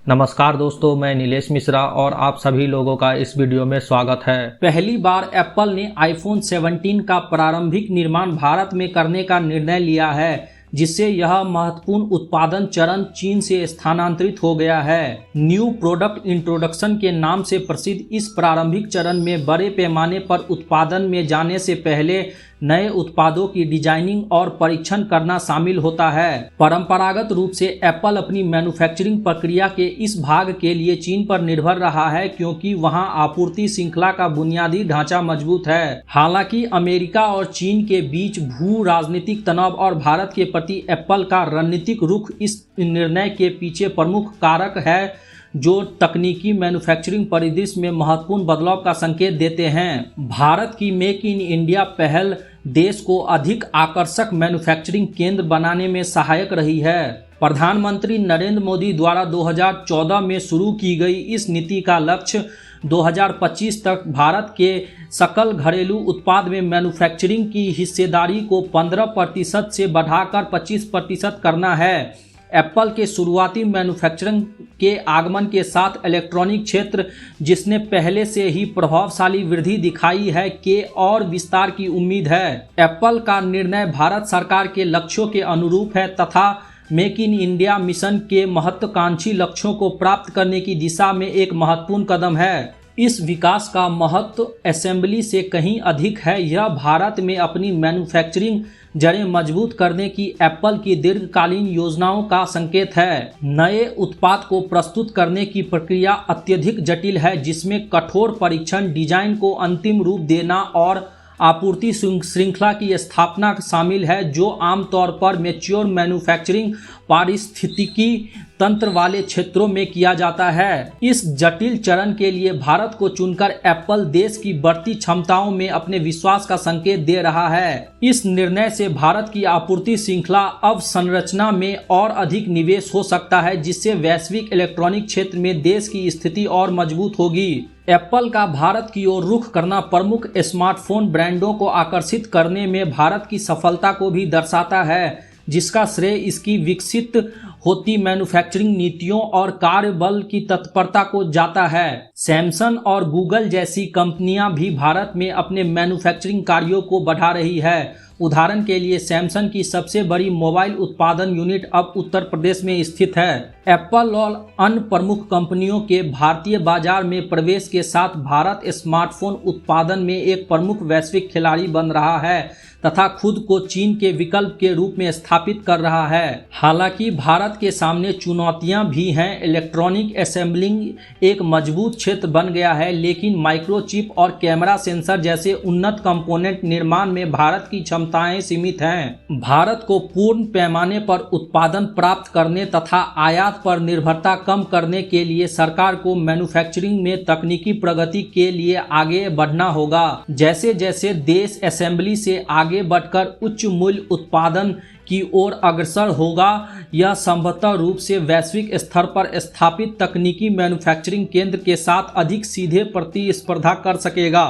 नमस्कार दोस्तों, मैं नीलेश मिश्रा और आप सभी लोगों का इस वीडियो में स्वागत है। पहली बार एप्पल ने आईफोन 17 का प्रारंभिक निर्माण भारत में करने का निर्णय लिया है, जिससे यह महत्वपूर्ण उत्पादन चरण चीन से स्थानांतरित हो गया है। न्यू प्रोडक्ट इंट्रोडक्शन के नाम से प्रसिद्ध इस प्रारंभिक चरण में बड़े पैमाने पर उत्पादन में जाने से पहले नए उत्पादों की डिजाइनिंग और परीक्षण करना शामिल होता है। परंपरागत रूप से एप्पल अपनी मैन्युफैक्चरिंग प्रक्रिया के इस भाग के लिए चीन पर निर्भर रहा है, क्योंकि वहां आपूर्ति श्रृंखला का बुनियादी ढांचा मजबूत है। हालांकि अमेरिका और चीन के बीच भू राजनीतिक तनाव और भारत के प्रति एप्पल का रणनीतिक रुख इस निर्णय के पीछे प्रमुख कारक है, जो तकनीकी मैन्युफैक्चरिंग परिदृश्य में महत्वपूर्ण बदलाव का संकेत देते हैं। भारत की मेक इन इंडिया पहल देश को अधिक आकर्षक मैन्युफैक्चरिंग केंद्र बनाने में सहायक रही है। प्रधानमंत्री नरेंद्र मोदी द्वारा 2014 में शुरू की गई इस नीति का लक्ष्य 2025 तक भारत के सकल घरेलू उत्पाद में मैन्युफैक्चरिंग की हिस्सेदारी को 15% से बढ़ाकर 25% करना है। एप्पल के शुरुआती मैन्युफैक्चरिंग के आगमन के साथ इलेक्ट्रॉनिक क्षेत्र, जिसने पहले से ही प्रभावशाली वृद्धि दिखाई है, के और विस्तार की उम्मीद है। एप्पल का निर्णय भारत सरकार के लक्ष्यों के अनुरूप है तथा मेक इन इंडिया मिशन के महत्वाकांक्षी लक्ष्यों को प्राप्त करने की दिशा में एक महत्वपूर्ण कदम है। इस विकास का महत्व असेंबली से कहीं अधिक है। यह भारत में अपनी मैन्युफैक्चरिंग जड़ें मजबूत करने की एप्पल की दीर्घकालीन योजनाओं का संकेत है। नए उत्पाद को प्रस्तुत करने की प्रक्रिया अत्यधिक जटिल है, जिसमें कठोर परीक्षण, डिजाइन को अंतिम रूप देना और आपूर्ति श्रृंखला की स्थापना शामिल है, जो आमतौर पर मैच्योर मैन्युफैक्चरिंग पारिस्थितिकी तंत्र वाले क्षेत्रों में किया जाता है। इस जटिल चरण के लिए भारत को चुनकर एप्पल देश की बढ़ती क्षमताओं में अपने विश्वास का संकेत दे रहा है। इस निर्णय से भारत की आपूर्ति श्रृंखला अवसंरचना में और अधिक निवेश हो सकता है, जिससे वैश्विक इलेक्ट्रॉनिक क्षेत्र में देश की स्थिति और मजबूत होगी। एप्पल का भारत की ओर रुख करना प्रमुख स्मार्टफोन ब्रांडों को आकर्षित करने में भारत की सफलता को भी दर्शाता है, जिसका श्रेय इसकी विकसित होती मैन्युफैक्चरिंग नीतियों और कार्यबल की तत्परता को जाता है। सैमसंग और गूगल जैसी कंपनियां भी भारत में अपने मैन्युफैक्चरिंग कार्यों को बढ़ा रही है। उदाहरण के लिए सैमसंग की सबसे बड़ी मोबाइल उत्पादन यूनिट अब उत्तर प्रदेश में स्थित है। एप्पल और अन्य प्रमुख कंपनियों के भारतीय बाजार में प्रवेश के साथ भारत स्मार्टफोन उत्पादन में एक प्रमुख वैश्विक खिलाड़ी बन रहा है तथा खुद को चीन के विकल्प के रूप में स्थापित कर रहा है। हालांकि भारत के सामने चुनौतियां भी हैं। इलेक्ट्रॉनिक असेंबलिंग एक मजबूत क्षेत्र बन गया है, लेकिन माइक्रोचिप और कैमरा सेंसर जैसे उन्नत कंपोनेंट निर्माण में भारत की क्षमताएं सीमित हैं। भारत को पूर्ण पैमाने पर उत्पादन प्राप्त करने तथा आयात पर निर्भरता कम करने के लिए सरकार को मैन्युफैक्चरिंग में तकनीकी प्रगति के लिए आगे बढ़ना होगा। जैसे जैसे देश असेंबली से आगे बढ़कर उच्च मूल्य उत्पादन की ओर अग्रसर होगा, यह संभवतः रूप से वैश्विक स्तर पर स्थापित तकनीकी मैन्युफैक्चरिंग केंद्र के साथ अधिक सीधे प्रतिस्पर्धा कर सकेगा।